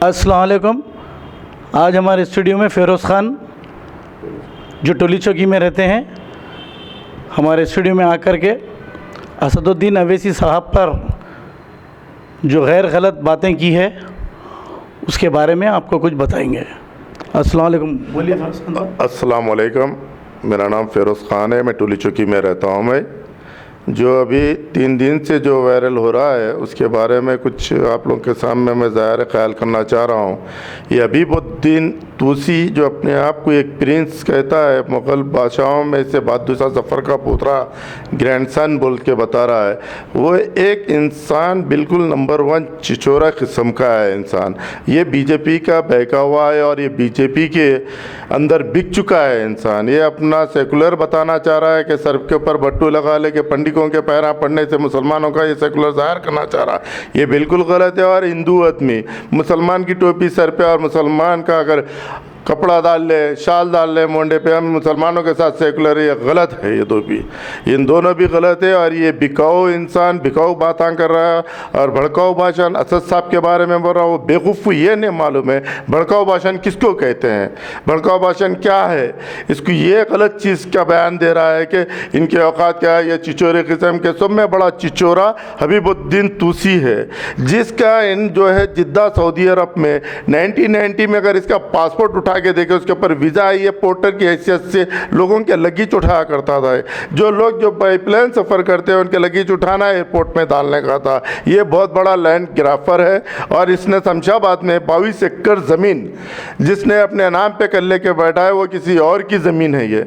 अस्सलाम वालेकुम। आज हमारे स्टूडियो में फ़िरोज़ ख़ान जो टोली चौकी में रहते हैं, हमारे स्टूडियो में आकर के असदुद्दीन अवैसी साहब पर जो गैर गलत बातें की है उसके बारे में आपको कुछ बताएंगे। अस्सलाम वालेकुम। बोलिए। अस्सलाम वालेकुम। मेरा नाम फ़िरोज़ ख़ान है, मैं टोली चौकी में रहता हूँ। मैं जो अभी 3 दिन से जो वायरल हो रहा है उसके बारे में कुछ आप लोगों के सामने मैं ज़ाहिर ख्याल करना चाह रहा हूँ। ये हबीबुद्दीन तूसी जो अपने आप को एक प्रिंस कहता है, मुग़ल बादशाहों में से बहादुर ज़फ़र का पोतरा ग्रैंडसन बोल के बता रहा है, वो एक इंसान बिल्कुल नंबर 1 चिचोरा किस्म का है इंसान। ये बीजेपी का बहका हुआ है और ये बीजेपी के अंदर बिक चुका है इंसान। ये अपना सेकुलर बताना चाह रहा है कि सर के ऊपर बट्टू लगा ले के पंडितों के पैरा पड़ने से मुसलमानों का ये सेकुलर ज़ाहिर करना चाह रहा है। ये बिल्कुल गलत है। और हिंदू आदमी मुसलमान की टोपी सर पे और मुसलमान का अगर कपड़ा डाल ले, शाल डाल ले मोंडे पे, हम मुसलमानों के साथ सेकुलर, ये गलत है। ये दो भी, इन दोनों भी गलत है। और ये बिकाऊ इंसान बिकाऊ बातें कर रहा है और भड़काऊ भाषण असद साहब के बारे में बोल रहा है। वो बेवकूफ़ ये नहीं मालूम है भड़काऊ भाषण किसको कहते हैं, भड़काऊ भाषण क्या है। इसको ये गलत चीज़ का बयान दे रहा है कि इनके औकात क्या है। ये चिचोरे किस्म के सब में बड़ा चिचोरा हबीबुद्दीन तूसी है, जिसका इन जो है जिद्दा सऊदी अरब में 1990 में अगर इसका पासपोर्ट उठा के देखे, उसके ऊपर वीज़ा है, ये पोर्टर की हैसियत से लोगों के लगेज उठाया करता था। जो लोग जो बाईप्लेन सफ़र करते हैं उनके लगेज उठाना एयरपोर्ट में डालने का था। ये बहुत बड़ा लैंड ग्राफर है और इसने शमशाबाद में 22 एकड़ ज़मीन जिसने अपने नाम पे कर लेके बैठा है, वो किसी और की ज़मीन है ये,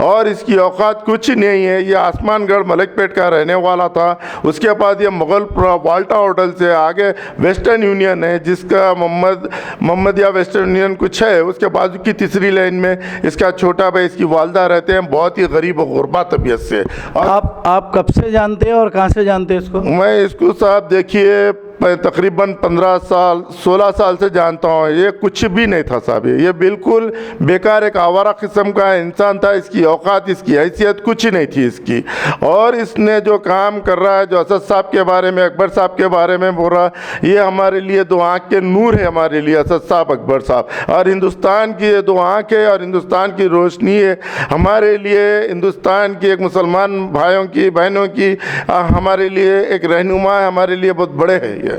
और इसकी औकात कुछ नहीं है। ये आसमानगढ़ मलिकपेट का रहने वाला था। उसके बाद ये मुग़ल वाल्टा होटल से आगे वेस्टर्न यूनियन है, जिसका मोहम्मदिया वेस्टर्न यूनियन कुछ है, उसके बाजू की तीसरी लाइन में इसका छोटा भाई इसकी वालदा रहते हैं, बहुत ही गरीब और गुरबा तबीयत से। और आप कब से जानते हैं और कहाँ से जानते हैं इसको? मैं इसको साहब देखिए तकरीबन 15 साल 16 साल से जानता हूँ। ये कुछ भी नहीं था साहब, ये बिल्कुल बेकार एक आवारा किस्म का इंसान था। इसकी औकात इसकी हैसियत कुछ नहीं थी इसकी। और इसने जो काम कर रहा है, जो असद साहब के बारे में, अकबर साहब के बारे में बोल रहा, ये हमारे लिए दो आँख के नूर है हमारे लिए असद साहब, अकबर साहब। और हिंदुस्तान की ये दो आँखें और हिंदुस्तान की रोशनी है हमारे लिए, हिंदुस्तान की एक मुसलमान भाइयों की बहनों की हमारे लिए एक रहनुमा है, हमारे लिए बहुत बड़े हैं।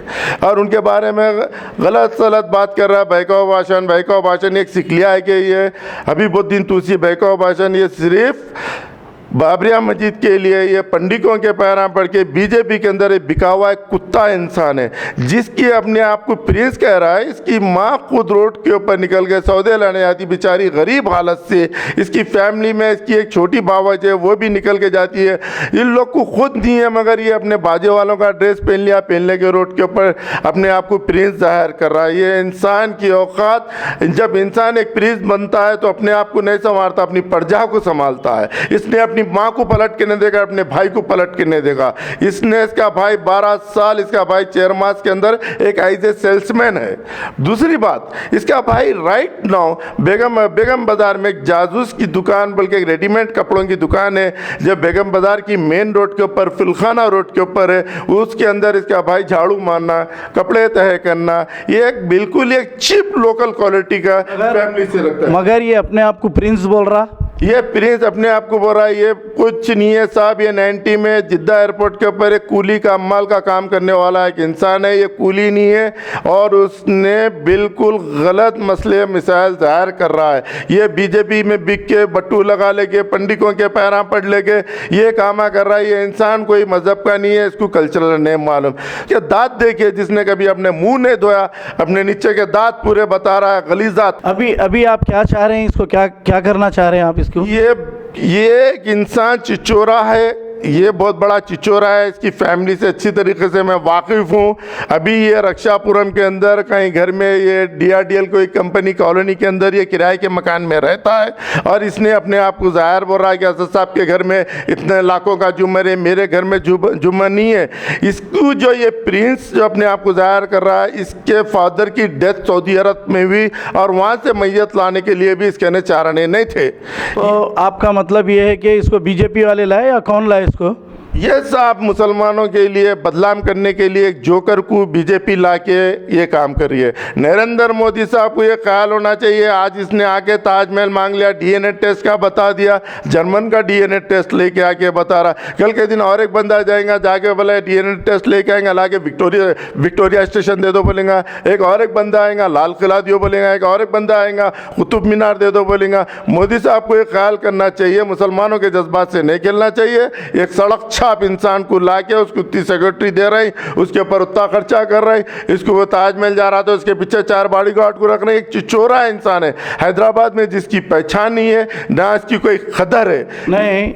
और उनके बारे में गलत सलत बात कर रहा है। बहकाऊ भाषण एक सीख लिया है कि ये हबीबुद्दीन तूसी बहकाऊ भाषण ये सिर्फ बाबरिया मस्जिद के लिए, ये पंडितों के पैरा पड़ के बीजेपी के अंदर एक बिका हुआ एक कुत्ता इंसान है, जिसकी अपने आप को प्रिंस कह रहा है। इसकी माँ खुद रोड के ऊपर निकल के सौदे लाने आती बेचारी गरीब हालत से। इसकी फैमिली में इसकी एक छोटी बावज है, वो भी निकल के जाती है। इन लोग को खुद नहीं है, मगर ये अपने बाजे वालों का ड्रेस पहन लिया, पहनने के रोड के ऊपर अपने आप को प्रिंस जाहिर कर रहा है। ये इंसान की औकात, जब इंसान एक प्रिंस बनता है तो अपने आप को नहीं संभालता, अपनी प्रजा को संभालता है। इसने अपनी माँ को पलट के नहीं देगा, अपने भाई को पलट के नहीं देगा। इसने इसका भाई 12 साल इसका भाई चेयरमास के अंदर एक ऐसे सेल्समैन है। दूसरी बात, इसका भाई राइट नाउ बेगम बाजार में एक जासूस की दुकान, बल्कि एक रेडीमेड कपड़ों की दुकान है, जब बेगम बाजार की मेन रोड के ऊपर फिलखाना रोड के ऊपर है, उसके अंदर इसका भाई झाड़ू मारना, कपड़े तय करना, ये एक बिल्कुल एक चीप लोकल क्वालिटी का फैमिली से लगता है। मगर ये अपने आप को प्रिंस बोल रहा, ये प्रिंस अपने आप को बोल रहा है। ये कुछ नहीं है साहब। ये 90 में जिद्दा एयरपोर्ट के ऊपर एक कूली का अम्माल का काम करने वाला एक इंसान है, ये कूली नहीं है। और उसने बिल्कुल गलत मसले मिसाइल जाहिर कर रहा है। ये बीजेपी में बिक के बट्टू लगा लेके पंडितों के पैरा पड़ लेके ये कामा कर रहा है। ये इंसान कोई मज़हब का नहीं है, इसको कल्चरल नहीं मालूम। कि दांत देखिए, जिसने कभी अपने मुँह नहीं धोया, अपने नीचे के दांत पूरे बता रहा है गलीज़ात। अभी आप क्या चाह रहे हैं, इसको क्या करना चाह रहे हैं आप इसको? ये एक इंसान चिचोरा है, ये बहुत बड़ा चिचोरा है। इसकी फैमिली से अच्छी तरीके से मैं वाकिफ़ हूँ। अभी ये रक्षापुरम के अंदर कहीं घर में, ये DRDL कोई कंपनी कॉलोनी के अंदर ये किराए के मकान में रहता है। और इसने अपने आप को ज़ाहिर बोल रहा है कि असद साहब के घर में इतने लाखों का जुम्मर है, मेरे घर में जुम्मर नहीं है। इसको जो ये प्रिंस जो अपने आप को ज़ाहिर कर रहा है, इसके फादर की डेथ सऊदी अरब में हुई और वहाँ से मैयत लाने के लिए भी इसके चाराने नहीं थे। तो आपका मतलब ये है कि इसको बीजेपी वाले लाए या कौन लाए इसको? ये साहब मुसलमानों के लिए बदनाम करने के लिए एक जोकर को बीजेपी ला के ये काम कर रही है। नरेंद्र मोदी साहब को ये ख्याल होना चाहिए, आज इसने आके ताजमहल मांग लिया, डीएनए टेस्ट का बता दिया, जर्मन का डीएनए टेस्ट लेके आके बता रहा, कल के दिन और एक बंदा जाएगा जाके बोले डीएनए टेस्ट लेके आएंगे, ला के विक्टोरिया स्टेशन दे दो बोलेगा, एक और एक बंदा आएगा लाल किला दियो बोलेगा, एक और एक बंदा आएगा कुतुब मीनार दे दो बोलेगा। मोदी साहब को ये ख्याल करना चाहिए, मुसलमानों के जज्बात से नहीं खेलना चाहिए। एक सड़क छाप इंसान को लाके उसको इतनी सिक्योरिटी दे रहे हैं, उसके ऊपर उतना खर्चा कर रहे हैं, इसको वो ताजमहल जा रहा था उसके पीछे 4 बॉडीगार्ड को रख रहे हैं। एक चिचोरा इंसान है हैदराबाद में जिसकी पहचान नहीं है, ना इसकी कोई कदर है। नहीं,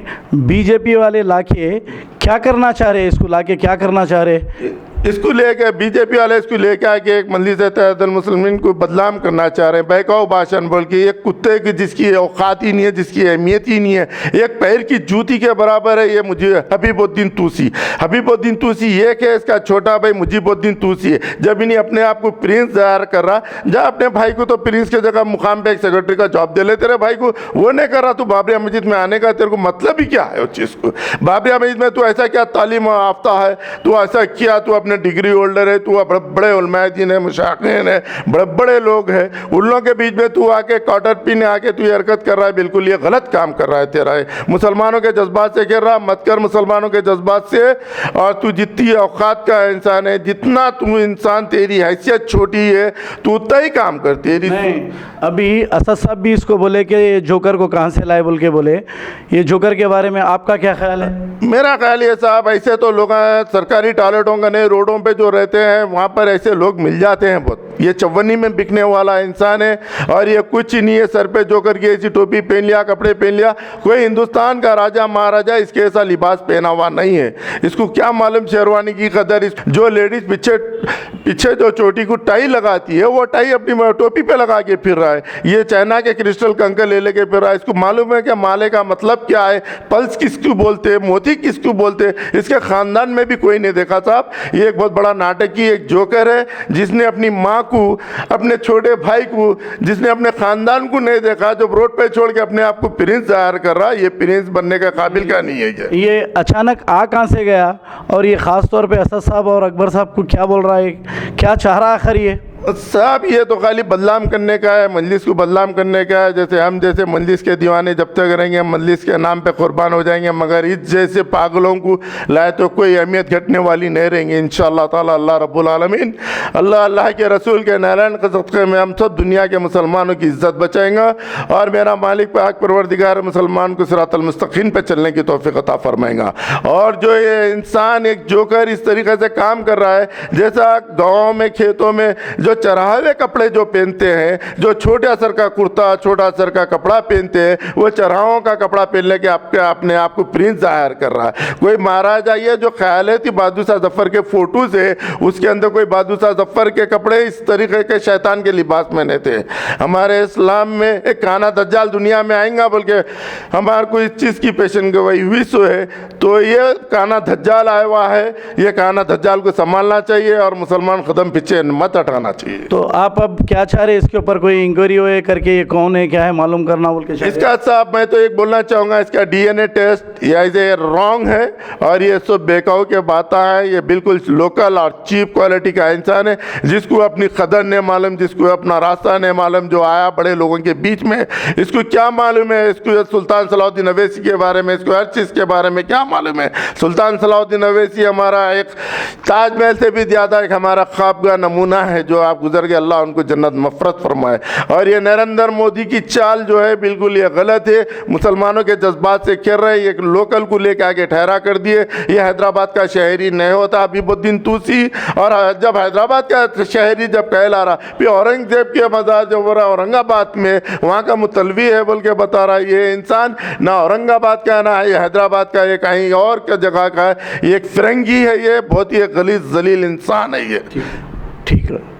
बीजेपी वाले लाके क्या करना चाह रहे हैं, इसको लाके क्या करना चाह रहे हैं? इसको लेके बीजेपी वाले इसको लेके आके एक मजलिस इत्तेहादुल मुस्लिमीन को बदनाम करना चाह रहे हैं, बहकाऊ भाषण बोल के। एक कुत्ते की जिसकी औकात ही नहीं है, जिसकी अहमियत ही नहीं है, एक पैर की जूती के बराबर है ये मुझे हबीबुद्दीन तूसी। हबीबुद्दीन तूसी ये है इसका छोटा भाई मुजीबुद्दीन तूसी है। जब इन्हें अपने आप को प्रिंस जाहिर कर रहा, जा अपने भाई को तो प्रिंस के जगह मुकाम पे एक सेक्रेटरी का जॉब दे ले, तेरे भाई को वो नहीं कर रहा, तू बाबरिया मस्जिद में आने का तेरे को मतलब ही क्या है उस चीज़ को? बाबरिया मस्जिद में तू ऐसा क्या तालीम याफ्ता है, तू ऐसा किया, तू अपने डिग्री होल्डर है, तू बड़े बड़े उलमाए-ए-दीन है, मुशाकिन है, बड़े बड़े लोग हैं, उन लोगों के बीच में तू आके कॉटर पीने आके तू हरकत कर रहा है, बिल्कुल ये गलत काम कर रहा है तेरा है। मुसलमानों के जज्बात से खेल रहा मत कर, मुसलमानों के जज्बात से। और तू जितनी औकात का इंसान है, जितना तू इंसान, तेरी हैसियत छोटी है, तू उतना ही काम कर। तेरी अभी असद साहब भी इसको बोले कि ये जोकर को कहाँ से लाए बोल के बोले, ये जोकर के बारे में आपका क्या ख्याल है? मेरा ख्याल ये साहब, ऐसे तो लोग सरकारी टॉयलेटों का नहीं, रोडों पे जो रहते हैं वहाँ पर ऐसे लोग मिल जाते हैं बहुत। ये चवन्नी में बिकने वाला इंसान है और ये कुछ ही नहीं है। सर पे जोकर की ऐसी टोपी पहन लिया, कपड़े पहन लिया, कोई हिंदुस्तान का राजा महाराजा इसके ऐसा लिबास पहना हुआ नहीं है। इसको क्या मालूम शेरवानी की कदर। जो लेडीज पीछे जो चोटी को टाई लगाती है, वो टाई अपनी टोपी पे लगा के फिर रहा है। ये चाइना के क्रिस्टल कंकल ले लेके फिर रहा है। इसको मालूम है कि माले का मतलब क्या है, पल्स किसको बोलते हैं, मोती किसको बोलते हैं। इसके खानदान में भी कोई नहीं देखा साहब। ये एक बहुत बड़ा नाटकी एक जोकर है, जिसने अपनी माँ को, अपने छोटे भाई को, जिसने अपने खानदान को नहीं देखा, जो रोड पे छोड़ के अपने आप को प्रिंस जाहिर कर रहा है। ये प्रिंस बनने का काबिल का नहीं है। ये अचानक आ कहाँ से गया, और ये ख़ास तौर पे असद साहब और अकबर साहब को क्या बोल रहा है, क्या चाह रहा है आखिर ये? साहब ये तो खाली बदनाम करने का है, मजलिस को बदनाम करने का है। जैसे हम जैसे मजलिस के दीवाने जब तक रहेंगे, हम मजलिस के नाम पे कुर्बान हो जाएंगे, मगर इस जैसे पागलों को लाए तो कोई अहमियत घटने वाली नहीं रहेंगे इंशाअल्लाह ताला। अल्लाह रब्बुल आलमीन, अल्लाह के रसूल के नारायण के सदक़े में हम सब दुनिया के मुसलमानों की इज़्ज़त बचाएंगे और मेरा मालिक पाक परवरदिगार मुसलमान को सिरातल मुस्तकीम पे चलने की तौफ़ीक़ अता फरमाएगा। और जो ये इंसान एक जोकर इस तरीके से काम कर रहा है, जैसा गाँव में खेतों में जो चढ़ावे कपड़े जो पहनते हैं, जो छोटे असर का कुर्ता, छोटा असर का कपड़ा पहनते हैं, वो चढ़ावों का कपड़ा पहनने के अपने आप को प्रिंस जाहिर कर रहा है। कोई महाराजा ये जो ख्याल है कि बहादुर शाह जफ़र के फोटो से, उसके अंदर कोई बहादुर शाह जफ़र के कपड़े इस तरीके के शैतान के लिबास में नहीं थे। हमारे इस्लाम में एक काना दज्जाल दुनिया में आएगा बोल के हमारे को इस चीज़ की पेशन गोई हुई सो है, तो ये काना दज्जाल आया हुआ है। ये काना दज्जाल को संभालना चाहिए और मुसलमान कदम पीछे मत हटाना चाहिए। तो आप अब क्या चाह रहे हैं, इसके ऊपर कोई इंक्वायरी होए करके ये कौन है क्या है मालूम करना बोल के? इसका साहब मैं तो एक बोलना चाहूँगा, इसका डीएनए टेस्ट ये रॉन्ग है और ये सब बेकाऊ के बातें हैं। ये बिल्कुल लोकल और चीप क्वालिटी का इंसान है, जिसको अपनी कदर नहीं मालूम, जिसको अपना रास्ता नहीं मालूम, जो आया बड़े लोगों के बीच में, इसको क्या मालूम है? इसको सुल्तान सलाहुद्दीन अवैसी के बारे में, इसको हर चीज़ के बारे में क्या मालूम है? सुल्तान सलाहुद्दीन अवैसी हमारा एक ताजमहल से भी ज़्यादा एक हमारा ख्वाबगा नमूना है, जो आप गुजर गए, अल्लाह उनको जन्नत मफरत फरमाए। और ये नरेंद्र मोदी की चाल जो है बिल्कुल ये गलत है, मुसलमानों के जज्बात से खेल रहे। एक लोकल को लेकर आगे ठहरा कर दिए। ये हैदराबाद का शहरी नहीं होता हबीबुद्दीन तूसी, और जब हैदराबाद का शहरी जब कहला रहा, फिर औरंगजेब के मज़ार जो हो रहा औरंगाबाद में, वहाँ का मुतलवी है बोल के बता रहा है। ये इंसान ना औरंगाबाद का ना ये हैदराबाद का, ये कहीं और का जगह का है। ये एक फिरंगी है, ये बहुत ही गलीज़ जलील इंसान है ये। ठीक है।